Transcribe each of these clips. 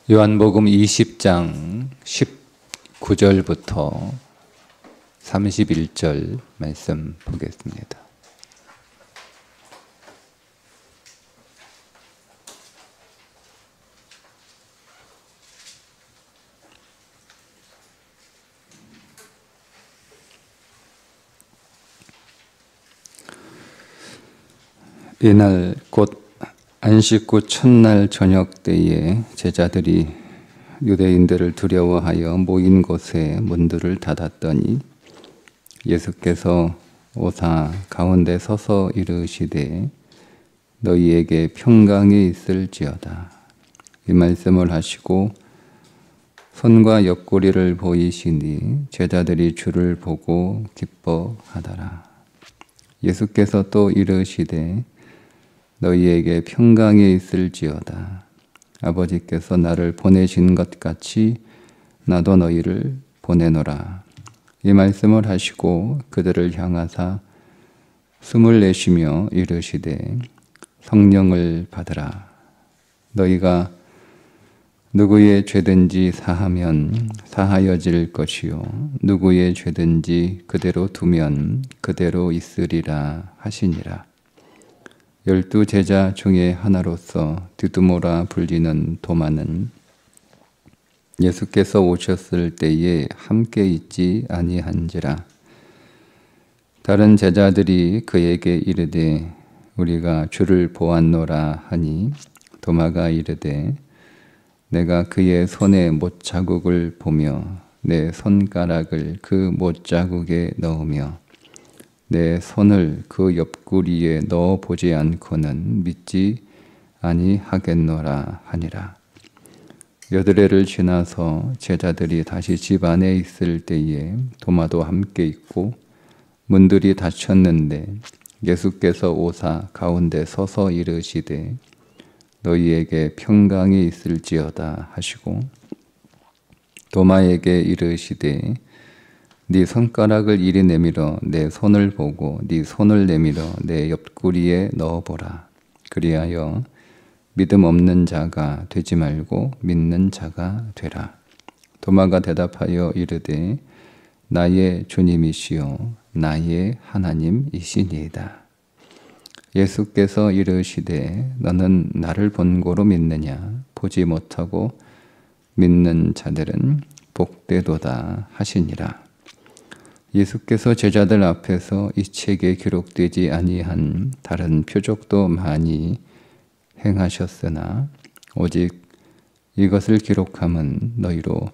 요한복음 20장 19절부터 31절 말씀 보겠습니다. 이날 곧 안식 후 첫날 저녁 때에 제자들이 유대인들을 두려워하여 모인 곳에 문들을 닫았더니 예수께서 오사 가운데 서서 이르시되 너희에게 평강이 있을지어다. 이 말씀을 하시고 손과 옆구리를 보이시니 제자들이 주를 보고 기뻐하더라. 예수께서 또 이르시되 너희에게 평강이 있을지어다. 아버지께서 나를 보내신 것 같이 나도 너희를 보내노라. 이 말씀을 하시고 그들을 향하사 숨을 내쉬며 이르시되 성령을 받으라. 너희가 누구의 죄든지 사하면 사하여질 것이요 누구의 죄든지 그대로 두면 그대로 있으리라 하시니라. 12 제자 중에 하나로서 디두모라 불리는 도마는 예수께서 오셨을 때에 함께 있지 아니한지라. 다른 제자들이 그에게 이르되 우리가 주를 보았노라 하니 도마가 이르되 내가 그의 손에 못자국을 보며 내 손가락을 그 못자국에 넣으며 내 손을 그 옆구리에 넣어보지 않고는 믿지 아니하겠노라 하니라. 여드레를 지나서 제자들이 다시 집 안에 있을 때에 도마도 함께 있고 문들이 닫혔는데 예수께서 오사 가운데 서서 이르시되 너희에게 평강이 있을지어다 하시고 도마에게 이르시되 네 손가락을 이리 내밀어 내 손을 보고 네 손을 내밀어 내 옆구리에 넣어보라. 그리하여 믿음 없는 자가 되지 말고 믿는 자가 되라. 도마가 대답하여 이르되 나의 주님이시요 나의 하나님이시니이다. 예수께서 이르시되 너는 나를 본고로 믿느냐? 보지 못하고 믿는 자들은 복되도다 하시니라. 예수께서 제자들 앞에서 이 책에 기록되지 아니한 다른 표적도 많이 행하셨으나 오직 이것을 기록함은 너희로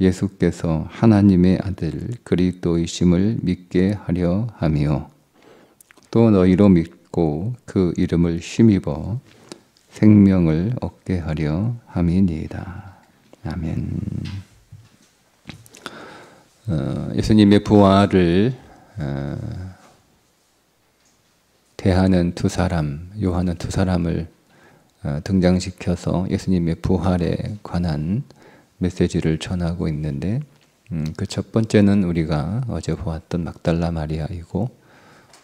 예수께서 하나님의 아들 그리스도이심을 믿게 하려 함이요 또 너희로 믿고 그 이름을 힘입어 생명을 얻게 하려 함이니이다. 아멘. 예수님의 부활을 대하는 두 사람, 요한은 두 사람을 등장시켜서 예수님의 부활에 관한 메시지를 전하고 있는데 그 첫 번째는 우리가 어제 보았던 막달라 마리아이고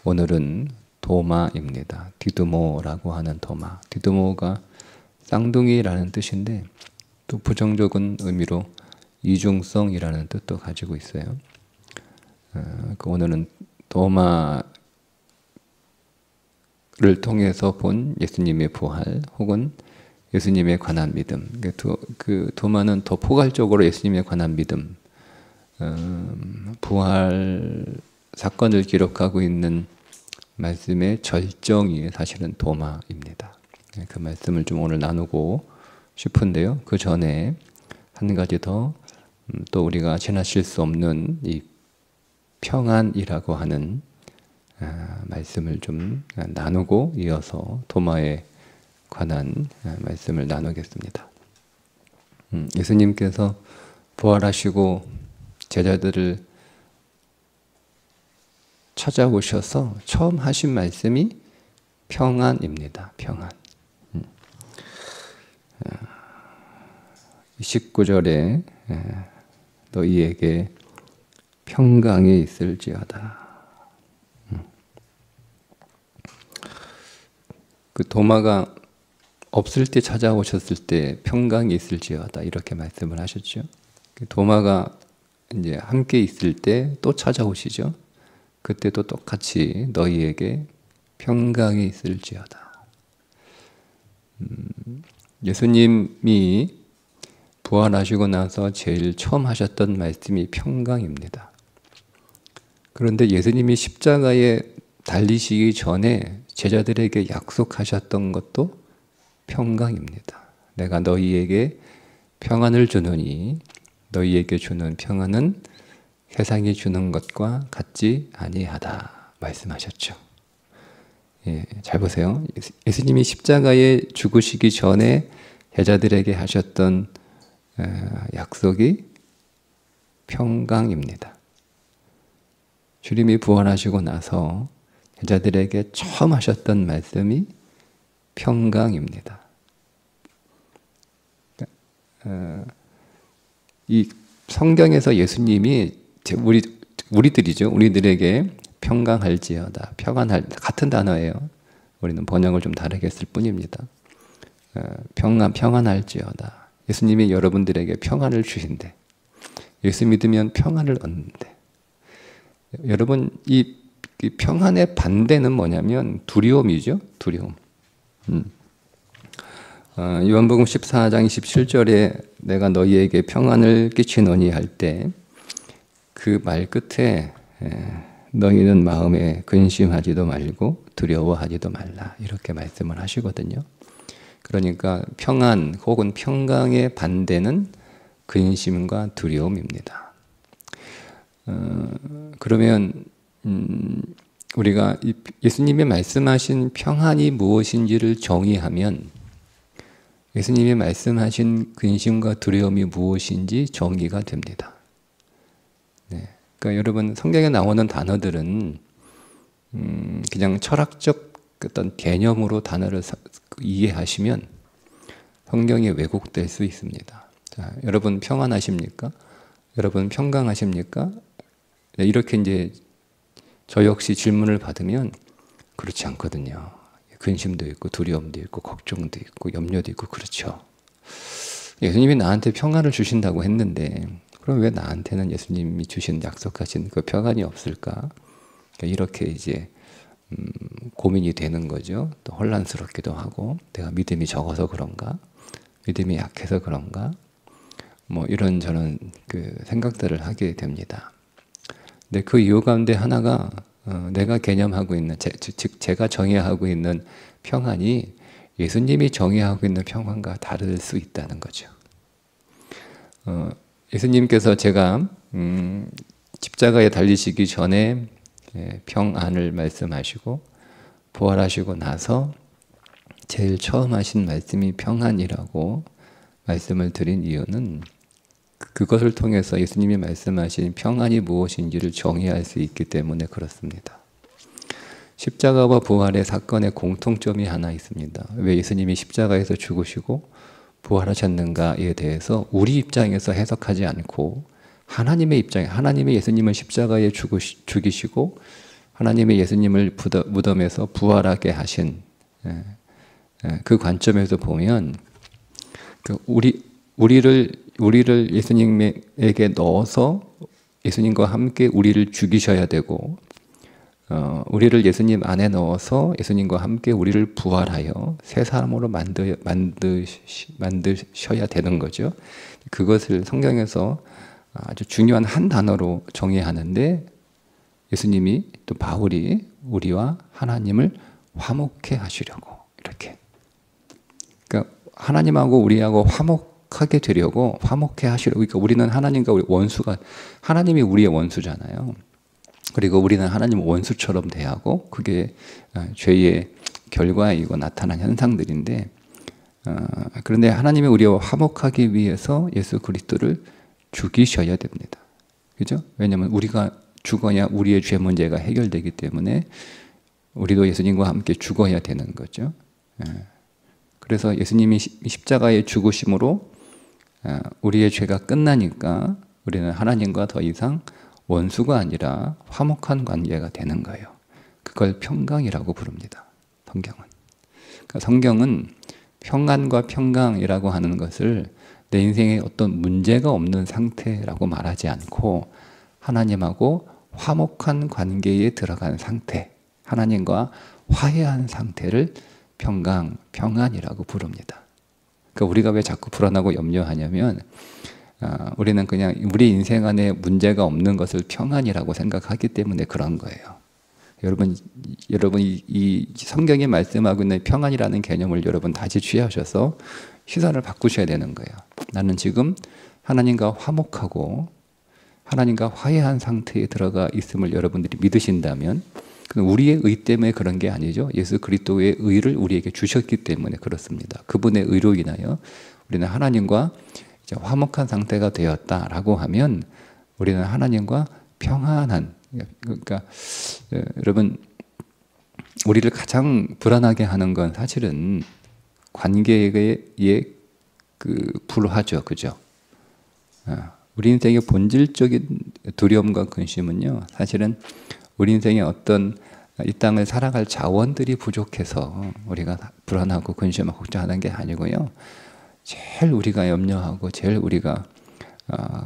오늘은 도마입니다. 디두모라고 하는 도마. 디두모가 쌍둥이라는 뜻인데 또 부정적인 의미로 이중성이라는 뜻도 가지고 있어요. 오늘은 도마를 통해서 본 예수님의 부활 혹은 예수님에 관한 믿음. 그 도마는 더 포괄적으로 예수님에 관한 믿음, 부활 사건을 기록하고 있는 말씀의 절정이 사실은 도마입니다. 그 말씀을 좀 오늘 나누고 싶은데요. 그 전에 한 가지 더 또 우리가 지나칠 수 없는 이 평안이라고 하는 말씀을 좀 나누고 이어서 도마에 관한 말씀을 나누겠습니다. 예수님께서 부활하시고 제자들을 찾아오셔서 처음 하신 말씀이 평안입니다. 평안. 19절에 너희에게 평강이 있을지어다. 그 도마가 없을 때 찾아오셨을 때 평강이 있을지어다 이렇게 말씀을 하셨죠. 도마가 이제 함께 있을 때 또 찾아오시죠. 그때도 똑같이 너희에게 평강이 있을지어다. 예수님이 부활하시고 나서 제일 처음 하셨던 말씀이 평강입니다. 그런데 예수님이 십자가에 달리시기 전에 제자들에게 약속하셨던 것도 평강입니다. 내가 너희에게 평안을 주노니 너희에게 주는 평안은 세상이 주는 것과 같지 아니하다 말씀하셨죠. 예, 잘 보세요. 예수님이 십자가에 죽으시기 전에 제자들에게 하셨던 약속이 평강입니다. 주님이 부활하시고 나서 제자들에게 처음 하셨던 말씀이 평강입니다. 이 성경에서 예수님이 우리들에게 평강할지어다, 평안할 같은 단어예요. 우리는 번역을 좀 다르게 했을 뿐입니다. 평안할지어다. 예수님이 여러분들에게 평안을 주신대. 예수 믿으면 평안을 얻는데. 여러분 이 평안의 반대는 뭐냐면 두려움이죠. 두려움. 요한복음 14장 27절에 내가 너희에게 평안을 끼치노니 할 때 그 말 끝에 너희는 마음에 근심하지도 말고 두려워하지도 말라 이렇게 말씀을 하시거든요. 그러니까 평안 혹은 평강의 반대는 근심과 두려움입니다. 그러면 우리가 예수님이 말씀하신 평안이 무엇인지를 정의하면 예수님이 말씀하신 근심과 두려움이 무엇인지 정의가 됩니다. 네. 그러니까 여러분 성경에 나오는 단어들은 그냥 철학적 어떤 개념으로 단어를 이해하시면 성경이 왜곡될 수 있습니다. 자, 여러분 평안하십니까? 여러분 평강하십니까? 네, 이렇게 이제 저 역시 질문을 받으면 그렇지 않거든요. 근심도 있고 두려움도 있고 걱정도 있고 염려도 있고 그렇죠. 예수님이 나한테 평안을 주신다고 했는데 그럼 왜 나한테는 예수님이 주신 약속하신 그 평안이 없을까? 이렇게 이제 고민이 되는 거죠. 또 혼란스럽기도 하고 내가 믿음이 적어서 그런가? 믿음이 약해서 그런가? 뭐 이런저런 그 생각들을 하게 됩니다. 근데 그 이유 가운데 하나가 내가 개념하고 있는 즉 제가 정의하고 있는 평안이 예수님이 정의하고 있는 평안과 다를 수 있다는 거죠. 예수님께서 제가 십자가에 달리시기 전에 평안을 말씀하시고 부활하시고 나서 제일 처음 하신 말씀이 평안이라고 말씀을 드린 이유는 그것을 통해서 예수님이 말씀하신 평안이 무엇인지를 정의할 수 있기 때문에 그렇습니다. 십자가와 부활의 사건의 공통점이 하나 있습니다. 왜 예수님이 십자가에서 죽으시고 부활하셨는가에 대해서 우리 입장에서 해석하지 않고 하나님의 입장에 하나님이 예수님을 십자가에 죽이시고 하나님의 예수님을 무덤에서 부활하게 하신 그 관점에서 보면 우리를 예수님에게 넣어서 예수님과 함께 우리를 죽이셔야 되고 우리를 예수님 안에 넣어서 예수님과 함께 우리를 부활하여 새 사람으로 만드셔야 되는 거죠. 그것을 성경에서 아주 중요한 한 단어로 정의하는데 예수님이 또 바울이 우리와 하나님을 화목해 하시려고 이렇게 그러니까 하나님하고 우리하고 화목하게 되려고 화목해 하시려고 그러니까 우리는 하나님과 우리 원수가 하나님이 우리의 원수잖아요. 그리고 우리는 하나님 원수처럼 대하고 그게 죄의 결과이고 나타난 현상들인데 그런데 하나님이 우리와 화목하기 위해서 예수 그리스도를 죽이셔야 됩니다. 그죠? 왜냐하면 우리가 죽어야 우리의 죄 문제가 해결되기 때문에 우리도 예수님과 함께 죽어야 되는 거죠. 그래서 예수님이 십자가에 죽으심으로 우리의 죄가 끝나니까 우리는 하나님과 더 이상 원수가 아니라 화목한 관계가 되는 거예요. 그걸 평강이라고 부릅니다. 성경은. 그러니까 성경은 평안과 평강이라고 하는 것을 내 인생에 어떤 문제가 없는 상태라고 말하지 않고 하나님하고 화목한 관계에 들어간 상태, 하나님과 화해한 상태를 평강, 평안이라고 부릅니다. 그러니까 우리가 왜 자꾸 불안하고 염려하냐면 우리는 그냥 우리 인생 안에 문제가 없는 것을 평안이라고 생각하기 때문에 그런 거예요. 여러분 이 성경이 말씀하고 있는 평안이라는 개념을 여러분 다시 취하셔서 시선을 바꾸셔야 되는 거예요. 나는 지금 하나님과 화목하고 하나님과 화해한 상태에 들어가 있음을 여러분들이 믿으신다면 우리의 의 때문에 그런 게 아니죠. 예수 그리스도의 의를 우리에게 주셨기 때문에 그렇습니다. 그분의 의로 인하여 우리는 하나님과 이제 화목한 상태가 되었다라고 하면 우리는 하나님과 평안한, 그러니까 여러분 우리를 가장 불안하게 하는 건 사실은 관계에 불화죠, 그죠? 우리 인생의 본질적인 두려움과 근심은요, 사실은 우리 인생의 어떤 이 땅을 살아갈 자원들이 부족해서 우리가 불안하고 근심하고 걱정하는 게 아니고요. 제일 우리가 염려하고 제일 우리가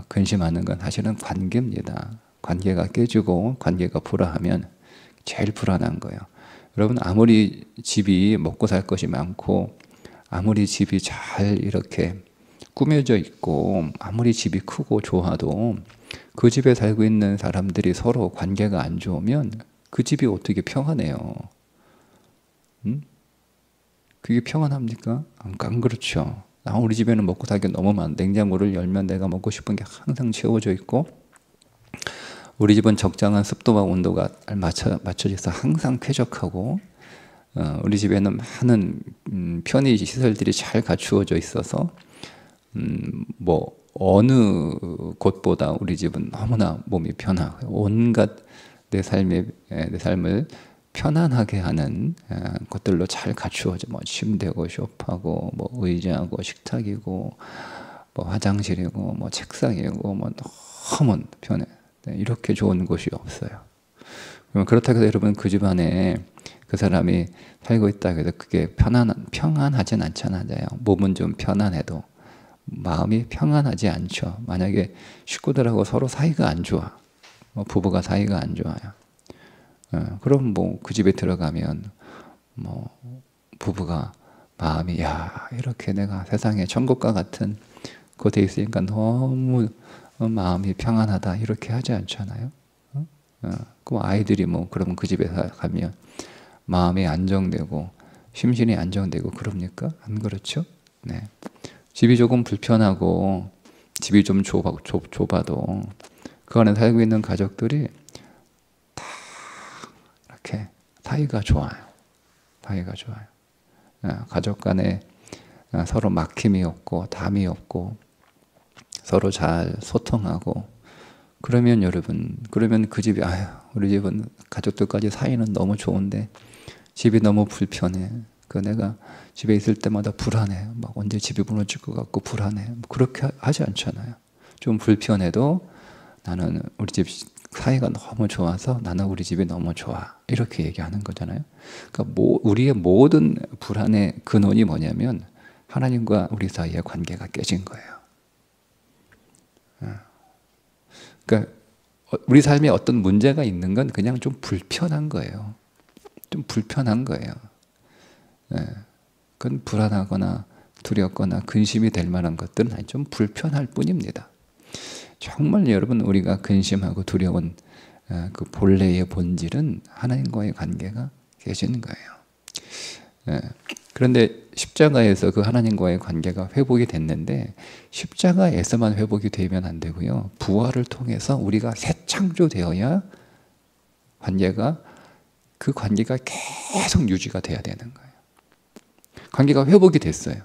근심하는 건 사실은 관계입니다. 관계가 깨지고 관계가 불화하면 제일 불안한 거예요. 여러분 아무리 집이 먹고 살 것이 많고 아무리 집이 잘 이렇게 꾸며져 있고 아무리 집이 크고 좋아도 그 집에 살고 있는 사람들이 서로 관계가 안 좋으면 그 집이 어떻게 평안해요? 그게 평안합니까? 안 그렇죠. 우리 집에는 먹고 살기 너무 냉장고를 열면 내가 먹고 싶은 게 항상 채워져 있고 우리 집은 적당한 습도와 온도가 맞춰져 있어 항상 쾌적하고 우리 집에는 많은 편의 시설들이 잘 갖추어져 있어서 뭐 어느 곳보다 우리 집은 너무나 몸이 편하고 온갖 내 삶을 편안하게 하는 것들로 잘 갖추어져 뭐 침대고 소파고 뭐 의자고 식탁이고 뭐 화장실이고 뭐 책상이고 뭐 너무 편해. 이렇게 좋은 곳이 없어요. 그러면 그렇다고 해서 여러분 그 집안에 그 사람이 살고 있다고 해서 그게 평안하진 않잖아요. 몸은 좀 편안해도 마음이 평안하지 않죠. 만약에 식구들하고 서로 사이가 안 좋아, 뭐 부부가 사이가 안 좋아요. 그럼 뭐 그 집에 들어가면 뭐 부부가 마음이 야 이렇게 내가 세상에 천국과 같은 곳에 있으니까 너무 마음이 평안하다 이렇게 하지 않잖아요. 그럼 아이들이 뭐 그러면 그 집에 가면 마음이 안정되고 심신이 안정되고 그럽니까? 안 그렇죠? 네. 집이 조금 불편하고 집이 좀 좁아도 그 안에 살고 있는 가족들이 다 이렇게 사이가 좋아요. 사이가 좋아요. 가족 간에 서로 막힘이 없고 담이 없고 서로 잘 소통하고 그러면 여러분 그 집이 우리 집은 가족들까지 사이는 너무 좋은데 집이 너무 불편해. 내가 집에 있을 때마다 불안해. 막 언제 집이 무너질 것 같고 불안해. 그렇게 하지 않잖아요. 좀 불편해도 나는 우리 집 사이가 너무 좋아서 나는 우리 집이 너무 좋아. 이렇게 얘기하는 거잖아요. 그러니까 우리의 모든 불안의 근원이 뭐냐면 하나님과 우리 사이의 관계가 깨진 거예요. 그러니까 우리 삶에 어떤 문제가 있는 건 그냥 좀 불편한 거예요. 좀 불편한 거예요. 그건 불안하거나 두렵거나 근심이 될 만한 것들은 아니 좀 불편할 뿐입니다. 정말 여러분 우리가 근심하고 두려운 그 본래의 본질은 하나님과의 관계가 깨지는 거예요. 그런데 십자가에서 그 하나님과의 관계가 회복이 됐는데 십자가에서만 회복이 되면 안 되고요. 부활을 통해서 우리가 새 창조되어야 그 관계가 계속 유지가 돼야 되는 거예요. 관계가 회복이 됐어요.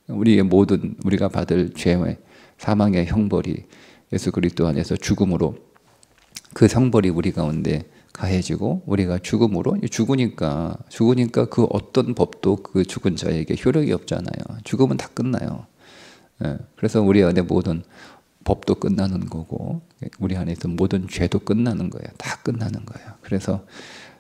우리가 받을 죄의 사망의 형벌이 예수 그리스도 안에서 죽음으로 그 형벌이 우리 가운데 가해지고 우리가 죽으니까 그 어떤 법도 그 죽은 자에게 효력이 없잖아요. 죽으면 다 끝나요. 그래서 우리 안에 모든 법도 끝나는 거고 우리 안에서 모든 죄도 끝나는 거예요. 다 끝나는 거예요. 그래서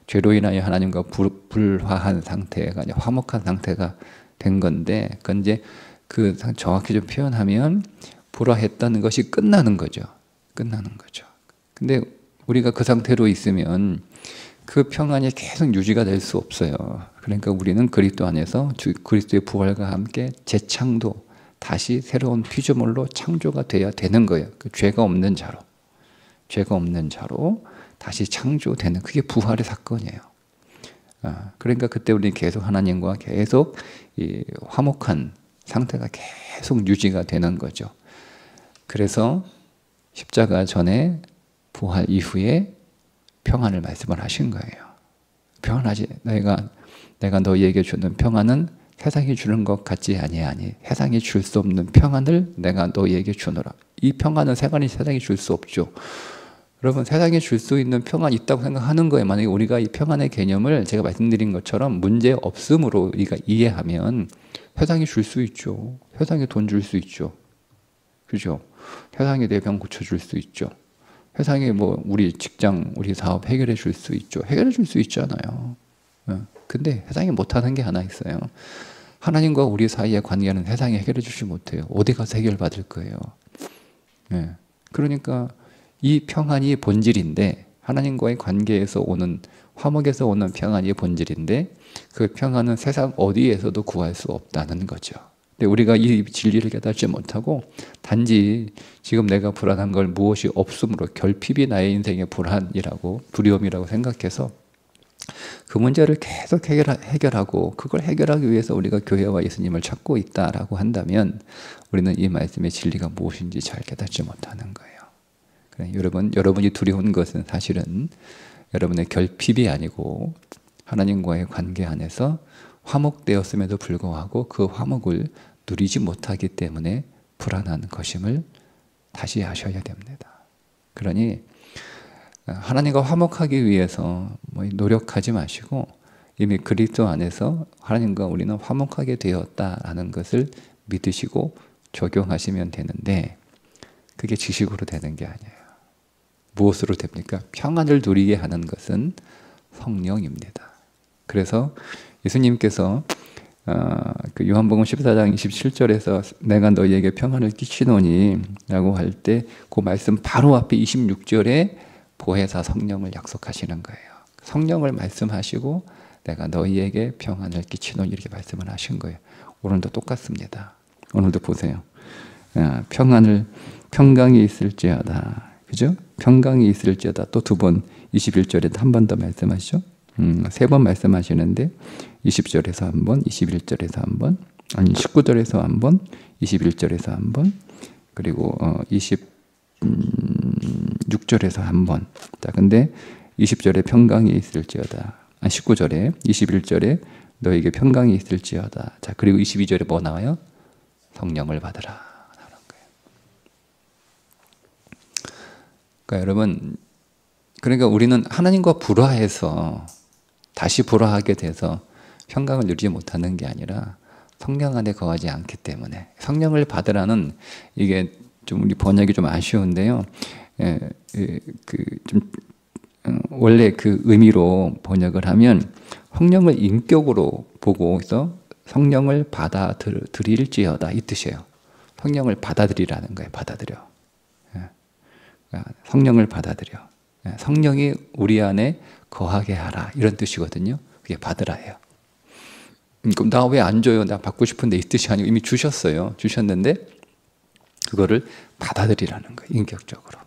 죄로 인하여 하나님과 불화한 상태가 아니라 화목한 상태가 된 건데, 그건 이제 그 정확히 좀 표현하면 불화했다는 것이 끝나는 거죠. 끝나는 거죠. 근데 우리가 그 상태로 있으면 그 평안이 계속 유지가 될 수 없어요. 그러니까 우리는 그리스도 안에서 그리스도의 부활과 함께 재창도, 다시 새로운 피조물로 창조가 돼야 되는 거예요. 그 죄가 없는 자로, 죄가 없는 자로 다시 창조되는, 그게 부활의 사건이에요. 그러니까 그때 우리는 계속 하나님과 계속 이 화목한 상태가 계속 유지가 되는 거죠. 그래서 십자가 전에 부활 이후에 평안을 말씀을 하신 거예요. 평안하지. 내가 너희에게 주는 평안은 세상이 주는 것 같지 아니하니 세상이 줄 수 없는 평안을 내가 너희에게 주노라. 이 평안은 세상이 줄 수 없죠. 여러분, 세상이 줄 수 있는 평안이 있다고 생각하는 거예요. 만약에 우리가 이 평안의 개념을 제가 말씀드린 것처럼 문제 없음으로 우리가 이해하면 세상이 줄 수 있죠. 세상에 돈 줄 수 있죠. 그죠? 세상에 내 병 고쳐줄 수 있죠. 세상에 뭐 우리 직장, 우리 사업 해결해 줄 수 있죠. 해결해 줄 수 있잖아요. 근데 세상에 못하는 게 하나 있어요. 하나님과 우리 사이의 관계는 세상에 해결해 주지 못해요. 어디 가서 해결받을 거예요. 그러니까 이 평안이 본질인데, 하나님과의 관계에서 오는, 화목에서 오는 평안이 본질인데, 그 평안은 세상 어디에서도 구할 수 없다는 거죠. 근데 우리가 이 진리를 깨닫지 못하고 단지 지금 내가 불안한 걸 무엇이 없으므로 결핍이 나의 인생의 불안이라고, 두려움이라고 생각해서 그 문제를 계속 해결하고, 그걸 해결하기 위해서 우리가 교회와 예수님을 찾고 있다라고 한다면 우리는 이 말씀의 진리가 무엇인지 잘 깨닫지 못하는 거예요. 여러분이 두려운 것은 사실은 여러분의 결핍이 아니고 하나님과의 관계 안에서 화목되었음에도 불구하고 그 화목을 누리지 못하기 때문에 불안한 것임을 다시 아셔야 됩니다. 그러니 하나님과 화목하기 위해서 노력하지 마시고 이미 그리스도 안에서 하나님과 우리는 화목하게 되었다라는 것을 믿으시고 적용하시면 되는데, 그게 지식으로 되는 게 아니에요. 무엇으로 됩니까? 평안을 누리게 하는 것은 성령입니다. 그래서 예수님께서 그 요한복음 14장 27절에서 내가 너희에게 평안을 끼치노니 라고 할 때 그 말씀 바로 앞에 26절에 보혜사 성령을 약속하시는 거예요. 성령을 말씀하시고 내가 너희에게 평안을 끼치노니 이렇게 말씀을 하신 거예요. 오늘도 똑같습니다. 오늘도 보세요. 평강이 있을지어다. 그죠? 평강이 있을지어다. 또 두 번 21절에 한 번 더 말씀하시죠. 세 번 말씀하시는데 20절에서 한 번, 21절에서 한 번, 아니 19절에서 한 번, 21절에서 한 번, 그리고 26절에서 한 번. 자, 근데 20절에 평강이 있을지어다. 19절에 21절에 너에게 평강이 있을지어다. 자, 그리고 22절에 뭐 나와요? 성령을 받으라. 그러니까 여러분, 그러니까 우리는 하나님과 불화해서 다시 불화하게 돼서 평강을 누리지 못하는 게 아니라 성령 안에 거하지 않기 때문에, 성령을 받으라는, 이게 좀 우리 번역이 좀 아쉬운데요. 원래 그 의미로 번역을 하면 성령을 인격으로 보고 있어 성령을 받아들일지어다 이 뜻이에요. 성령을 받아들이라는 거예요. 받아들여. 성령을 받아들여. 성령이 우리 안에 거하게 하라 이런 뜻이거든요. 그게 받으라예요. 그럼 나 왜 안 줘요? 나 받고 싶은데 이 뜻이 아니고 이미 주셨어요. 주셨는데 그거를 받아들이라는 거예요. 인격적으로.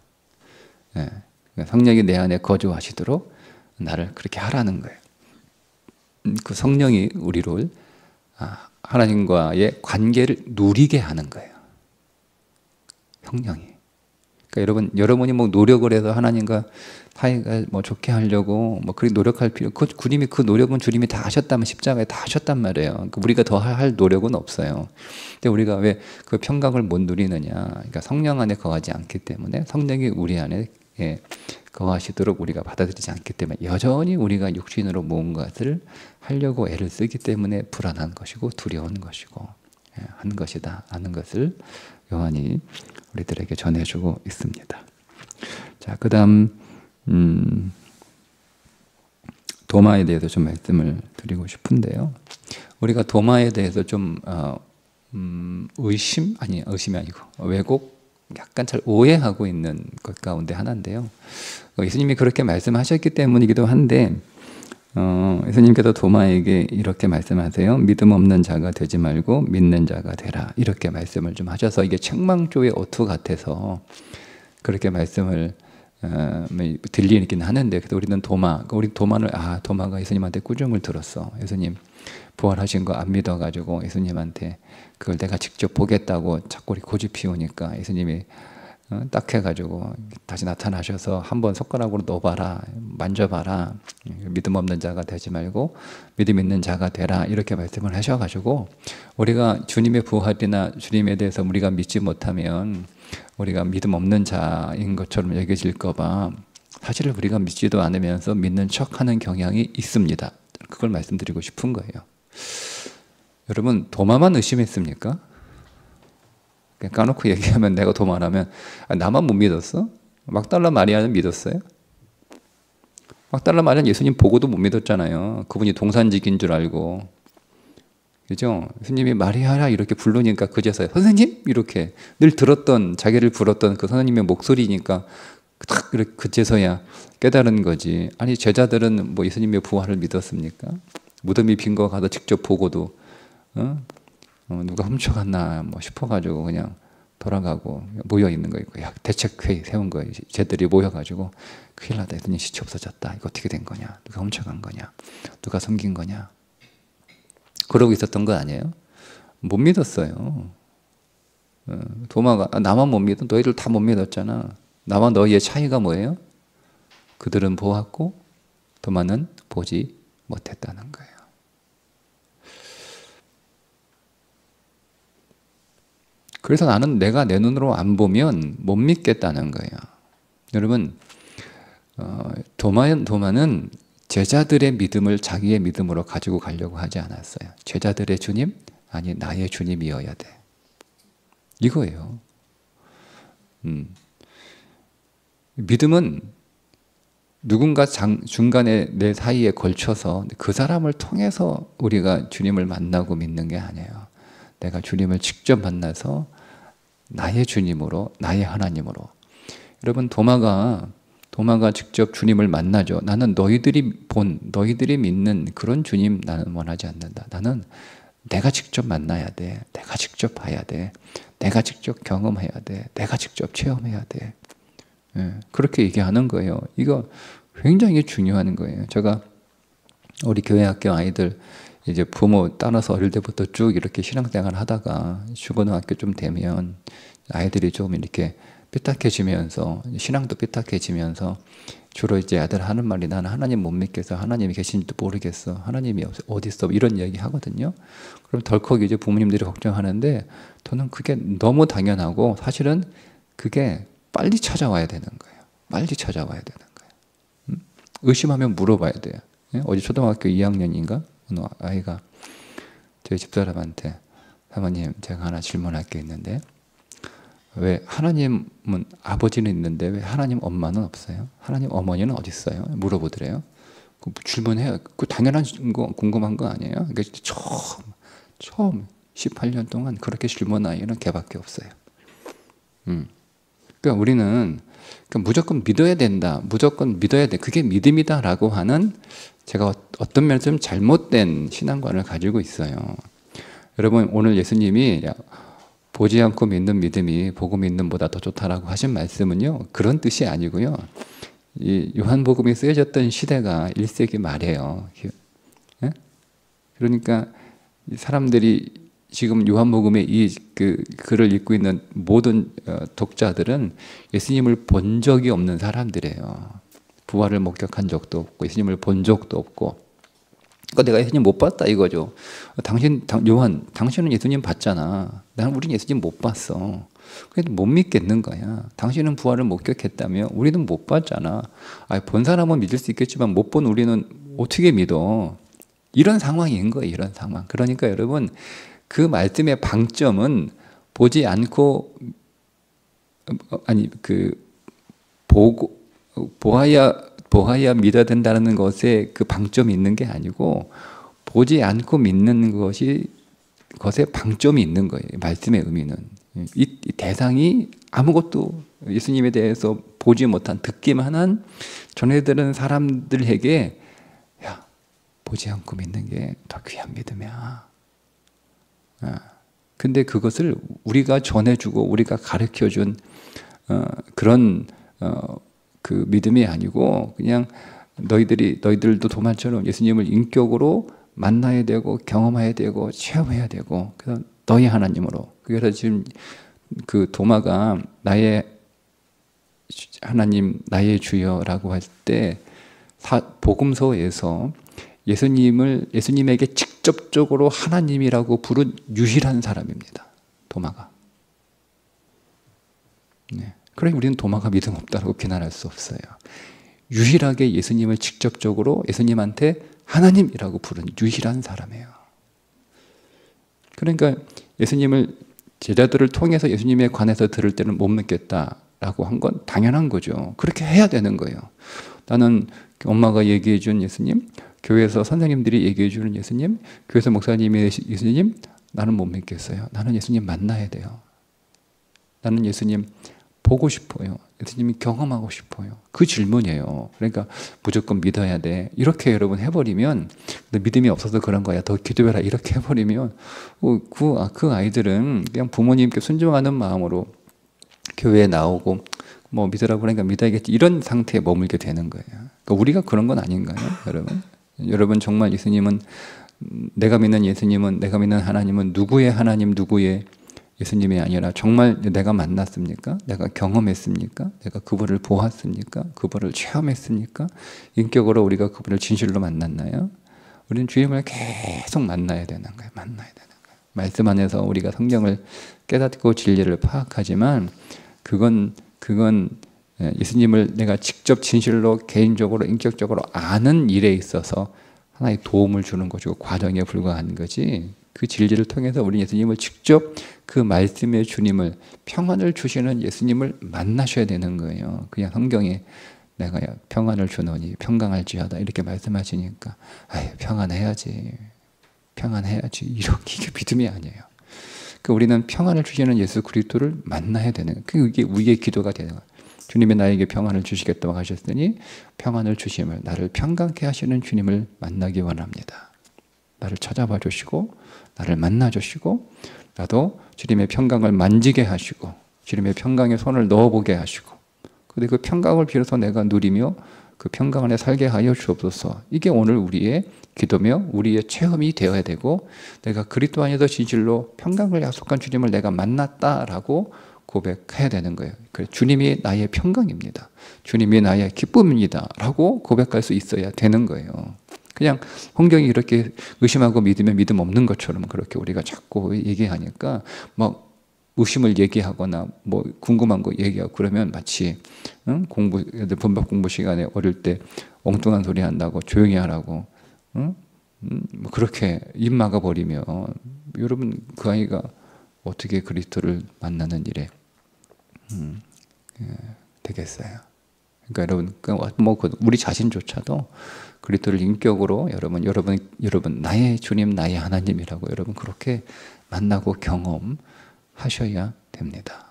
성령이 내 안에 거주하시도록 나를 그렇게 하라는 거예요. 그 성령이 우리를 하나님과의 관계를 누리게 하는 거예요. 성령이. 그러니까 여러분이 뭐 노력을 해서 하나님과 사이가 뭐 좋게 하려고 뭐 그렇게 노력할 필요, 그 노력은 주님이 다 하셨다면 십자가에 다 하셨단 말이에요. 그러니까 우리가 더 할 노력은 없어요. 근데 우리가 왜 그 평강을 못 누리느냐? 그러니까 성령 안에 거하지 않기 때문에, 성령이 우리 안에 거하시도록 우리가 받아들이지 않기 때문에 여전히 우리가 육신으로 무언가를 하려고 애를 쓰기 때문에 불안한 것이고 두려운 것이고 한 것이다 하는 것을 요한이 우리들에게 전해주고 있습니다. 자, 그 다음 도마에 대해서 좀 말씀을 드리고 싶은데요. 우리가 도마에 대해서 좀 의심이 아니고 왜곡, 약간 잘 오해하고 있는 것 가운데 하나인데요. 예수님이 그렇게 말씀하셨기 때문이기도 한데, 예수님께서 도마에게 이렇게 말씀하세요. 믿음 없는 자가 되지 말고 믿는 자가 되라. 이렇게 말씀을 좀 하셔서, 이게 책망조의 어투 같아서 그렇게 말씀을 들리긴 하는데, 그래도 우리 도마를, 도마가 예수님한테 꾸중을 들었어. 예수님 부활하신 거 안 믿어가지고 예수님한테 그걸 내가 직접 보겠다고 자꾸 고집 피우니까 예수님이 딱 해가지고 다시 나타나셔서 한번 손가락으로 넣어봐라, 만져봐라, 믿음 없는 자가 되지 말고 믿음 있는 자가 되라, 이렇게 말씀을 하셔가지고, 우리가 주님의 부활이나 주님에 대해서 우리가 믿지 못하면 우리가 믿음 없는 자인 것처럼 여겨질까봐 사실을 우리가 믿지도 않으면서 믿는 척하는 경향이 있습니다. 그걸 말씀드리고 싶은 거예요. 여러분, 도마만 의심했습니까? 까놓고 얘기하면, 내가 도마라면 나만 못 믿었어? 막달라 마리아는 믿었어요? 막달라 마리아는 예수님 보고도 못 믿었잖아요. 그분이 동산직인 줄 알고. 그죠? 예수님이 마리아라 이렇게 부르니까 그제서야 선생님? 이렇게 늘 들었던, 자기를 불렀던 그 선생님의 목소리니까 딱 그제서야 깨달은 거지. 아니, 제자들은 뭐 예수님의 부활을 믿었습니까? 무덤이 빈 거 가서 직접 보고도 누가 훔쳐갔나 뭐 싶어가지고 그냥 돌아가고 모여 있는 거 있고, 대책회의 세운 거예요. 쟤들이 모여가지고 큰일 났다, 예수님 시체 없어졌다, 이거 어떻게 된 거냐, 누가 훔쳐간 거냐, 누가 숨긴 거냐, 그러고 있었던 거 아니에요? 못 믿었어요. 도마가 나만 못 믿어? 너희들 다 못 믿었잖아. 나와 너희의 차이가 뭐예요? 그들은 보았고 도마는 보지 못했다는 거예요. 그래서 나는 내가 내 눈으로 안 보면 못 믿겠다는 거예요. 여러분, 도마는 제자들의 믿음을 자기의 믿음으로 가지고 가려고 하지 않았어요. 제자들의 주님? 아니, 나의 주님이어야 돼. 이거예요. 믿음은 누군가 중간에 내 사이에 걸쳐서 그 사람을 통해서 우리가 주님을 만나고 믿는 게 아니에요. 내가 주님을 직접 만나서 나의 주님으로, 나의 하나님으로. 여러분, 도마가 직접 주님을 만나죠. 나는 너희들이 믿는 그런 주님 나는 원하지 않는다. 나는 내가 직접 만나야 돼. 내가 직접 봐야 돼. 내가 직접 경험해야 돼. 내가 직접 체험해야 돼. 그렇게 얘기하는 거예요. 이거 굉장히 중요한 거예요. 제가 우리 교회 학교 아이들 이제 부모 따라서 어릴 때부터 쭉 이렇게 신앙생활 하다가 중고등학교 좀 되면 아이들이 좀 이렇게 삐딱해지면서, 신앙도 삐딱해지면서 주로 이제 아들 하는 말이, 나는 하나님 못 믿겠어, 하나님이 계신지도 모르겠어, 하나님이 어디 있어, 이런 얘기 하거든요. 그럼 덜컥 이제 부모님들이 걱정하는데, 저는 그게 너무 당연하고 사실은 그게 빨리 찾아와야 되는 거예요. 빨리 찾아와야 되는 거예요. 의심하면 물어봐야 돼요. 어제 초등학교 2학년인가 어느 아이가 저희 집사람한테, 사모님 제가 하나 질문할 게 있는데, 왜 하나님은 아버지는 있는데 왜 하나님 엄마는 없어요? 하나님 어머니는 어디 있어요? 물어보더래요. 그 질문해요. 그 당연한 거, 궁금한 거 아니에요? 그러니까 처음 18년 동안 그렇게 질문한 아이는 걔밖에 없어요. 그러니까 우리는 무조건 믿어야 된다, 무조건 믿어야 돼, 그게 믿음이다라고 하는, 제가 어떤 면에서 좀 잘못된 신앙관을 가지고 있어요. 여러분, 오늘 예수님이 보지 않고 믿는 믿음이 보고 믿는 보다 더 좋다라고 하신 말씀은요, 그런 뜻이 아니고요. 이 요한복음이 쓰여졌던 시대가 1세기 말이에요. 그러니까 사람들이 지금 요한복음의 이 글을 읽고 있는 모든 독자들은 예수님을 본 적이 없는 사람들이에요. 부활을 목격한 적도 없고 예수님을 본 적도 없고. 그러니까 내가 예수님 못 봤다 이거죠. 요한, 당신은 예수님 봤잖아. 우린 예수님 못 봤어. 그래도 못 믿겠는 거야. 당신은 부활을 목격했다며 우리는 못 봤잖아. 본 사람은 믿을 수 있겠지만 못 본 우리는 어떻게 믿어? 이런 상황인 거예요. 이런 상황. 그러니까 여러분, 그 말씀의 방점은 보지 않고, 보아야 믿어야 된다는 것에 그 방점이 있는 게 아니고, 보지 않고 믿는 것에 방점이 있는 거예요. 말씀의 의미는. 이 대상이 아무것도 예수님에 대해서 보지 못한, 듣기만 한 전해들은 사람들에게 야, 보지 않고 믿는 게 더 귀한 믿음이야. 근데 그것을 우리가 전해주고 우리가 가르쳐준 그런 그 믿음이 아니고, 그냥 너희들도 도마처럼 예수님을 인격으로 만나야 되고 경험해야 되고 체험해야 되고, 그래서 너희 하나님으로. 그래서 지금 그 도마가 나의 하나님, 나의 주여라고 할 때 복음서에서 예수님에게 직접적으로 하나님이라고 부른 유일한 사람입니다. 도마가. 네. 그래 우리는 도마가 믿음 없다고 비난할 수 없어요. 유일하게 예수님을 직접적으로 예수님한테 하나님이라고 부른 유일한 사람이에요. 그러니까 예수님을, 제자들을 통해서 예수님에 관해서 들을 때는 못 믿겠다라고 한 건 당연한 거죠. 그렇게 해야 되는 거예요. 나는 엄마가 얘기해 준 예수님, 교회에서 선생님들이 얘기해 주는 예수님, 교회에서 목사님이 예수님, 나는 못 믿겠어요. 나는 예수님 만나야 돼요. 나는 예수님 보고 싶어요. 예수님이 경험하고 싶어요. 그 질문이에요. 그러니까 무조건 믿어야 돼. 이렇게 여러분 해버리면, 믿음이 없어서 그런 거야, 더 기도해라, 이렇게 해버리면 그 아이들은 그냥 부모님께 순종하는 마음으로 교회에 나오고 뭐 믿으라고 그러니까 믿어야겠지, 이런 상태에 머물게 되는 거예요. 그러니까 우리가 그런 건 아닌가요, 여러분? 여러분 정말 예수님은, 내가 믿는 예수님은, 내가 믿는 하나님은 누구의 하나님, 누구의 예수님이 아니라 정말 내가 만났습니까? 내가 경험했습니까? 내가 그분을 보았습니까? 그분을 체험했습니까? 인격으로 우리가 그분을 진실로 만났나요? 우리는 주님을 계속 만나야 되는 거예요. 만나야 되는 거예요. 말씀 안에서 우리가 성경을 깨닫고 진리를 파악하지만 그건 예수님을 내가 직접 진실로 개인적으로 인격적으로 아는 일에 있어서 하나의 도움을 주는 것이고 과정에 불과한 거지, 그 진리를 통해서 우리 예수님을 직접 그 말씀의 주님을, 평안을 주시는 예수님을 만나셔야 되는 거예요. 그냥 성경에 내가 평안을 주노니 평강할지어다 이렇게 말씀하시니까 평안해야지 이게 믿음이 아니에요. 그러니까 우리는 평안을 주시는 예수 그리스도를 만나야 되는 거예요. 그게 우리의 기도가 되는 거예요. 주님이 나에게 평안을 주시겠다고 하셨으니 평안을 주심을, 나를 평강케 하시는 주님을 만나기 원합니다. 나를 찾아봐 주시고 나를 만나 주시고 나도 주님의 평강을 만지게 하시고 주님의 평강에 손을 넣어보게 하시고, 그런데 그 평강을 비로소 내가 누리며 그 평강 안에 살게 하여 주옵소서. 이게 오늘 우리의 기도며 우리의 체험이 되어야 되고, 내가 그리스도 안에서 진실로 평강을 약속한 주님을 내가 만났다라고 고백해야 되는 거예요. 그래, 주님이 나의 평강입니다, 주님이 나의 기쁨입니다 라고 고백할 수 있어야 되는 거예요. 그냥 성경이 이렇게 의심하고 믿으면 믿음 없는 것처럼 그렇게 우리가 자꾸 얘기하니까 막 의심을 얘기하거나 뭐 궁금한 거 얘기하고 그러면 마치 본밥 공부 시간에 어릴 때 엉뚱한 소리 한다고 조용히 하라고 뭐 그렇게 입 막아버리면 여러분 그 아이가 어떻게 그리스도를 만나는 일에 되겠어요. 그러니까 여러분 뭐 우리 자신조차도 그리스도를 인격으로 여러분 나의 주님, 나의 하나님이라고 여러분 그렇게 만나고 경험하셔야 됩니다.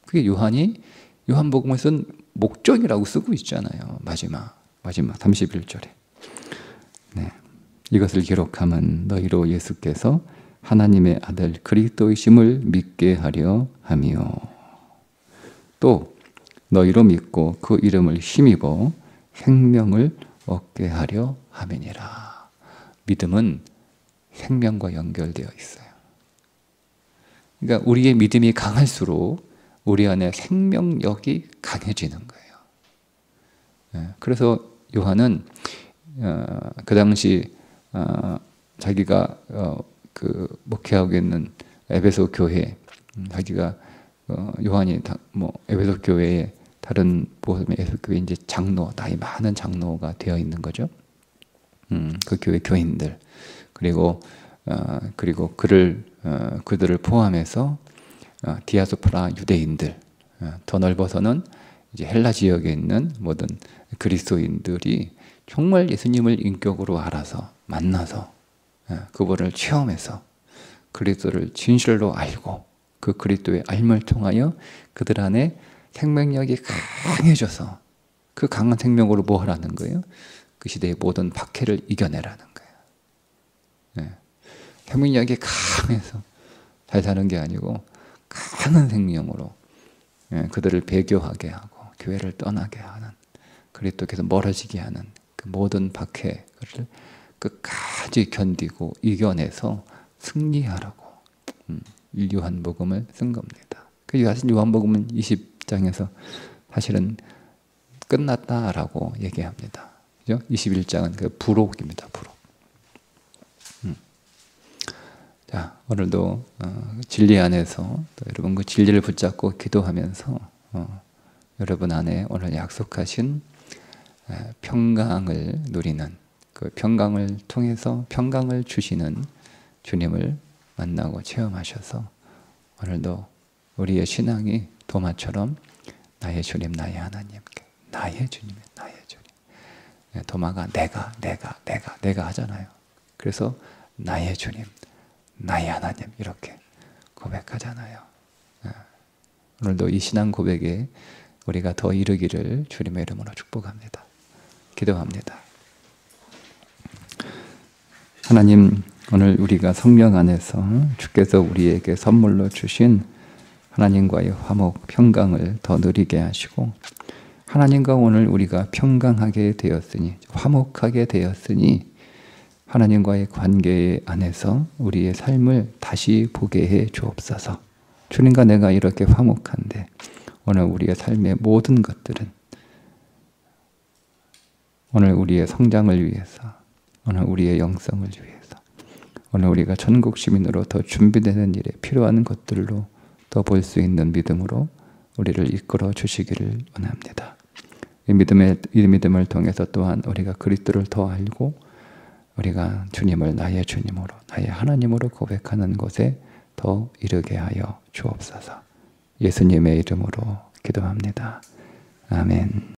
그게 요한복음을 쓴 목적이라고 쓰고 있잖아요. 마지막 31절에. 네. 이것을 기록함은 너희로 예수께서 하나님의 아들 그리스도이심을 믿게 하려 함이요. 또 너희로 믿고 그 이름을 힘입어 생명을 얻게 하려 함이니라. 믿음은 생명과 연결되어 있어요. 그러니까 우리의 믿음이 강할수록 우리 안에 생명력이 강해지는 거예요. 그래서 요한은 그 당시 자기가 그 목회하고 있는 에베소 교회, 자기가 요한이 에베소 교회에 다른 에베소 교회 이제 장로, 나이 많은 장로가 되어 있는 거죠. 그 교회 교인들 그리고 그들을 포함해서 디아스포라 유대인들, 더 넓어서는 이제 헬라 지역에 있는 모든 그리스도인들이 정말 예수님을 인격으로 알아서 만나서 그분을 체험해서 그리스도를 진실로 알고 그 그리스도의 알을 통하여 그들 안에 생명력이 강해져서 그 강한 생명으로 뭐 하라는 거예요? 그 시대의 모든 박해를 이겨내라는 거예요. 생명력이 강해서 잘 사는 게 아니고 강한 생명으로 그들을 배교하게 하고 교회를 떠나게 하는, 그리스도께서 멀어지게 하는 그 모든 박해를 끝까지 견디고 이겨내서 승리하라고 요한복음을 쓴 겁니다. 그 요한복음은 20장에서 사실은 끝났다라고 얘기합니다. 그죠? 21장은 그 부록입니다. 부록. 자, 오늘도 진리 안에서 또 여러분 그 진리를 붙잡고 기도하면서 여러분 안에 오늘 약속하신 평강을 누리는, 그 평강을 통해서 평강을 주시는 주님을 만나고 체험하셔서 오늘도 우리의 신앙이 도마처럼 나의 주님, 나의 하나님께, 나의 주님, 나의 주님. 도마가 내가 하잖아요. 그래서 나의 주님, 나의 하나님 이렇게 고백하잖아요. 오늘도 이 신앙 고백에 우리가 더 이르기를 주님의 이름으로 축복합니다. 기도합니다. 하나님, 오늘 우리가 성령 안에서 주께서 우리에게 선물로 주신 하나님과의 화목, 평강을 더 누리게 하시고, 하나님과 오늘 우리가 평강하게 되었으니, 화목하게 되었으니 하나님과의 관계 안에서 우리의 삶을 다시 보게 해 주옵소서. 주님과 내가 이렇게 화목한데 오늘 우리의 삶의 모든 것들은 오늘 우리의 성장을 위해서, 오늘 우리의 영성을 위해서, 오늘 우리가 천국 시민으로 더 준비되는 일에 필요한 것들로 더 볼 수 있는 믿음으로 우리를 이끌어 주시기를 원합니다. 이 믿음을 통해서 또한 우리가 그리스도를 더 알고 우리가 주님을 나의 주님으로, 나의 하나님으로 고백하는 곳에 더 이르게 하여 주옵소서. 예수님의 이름으로 기도합니다. 아멘.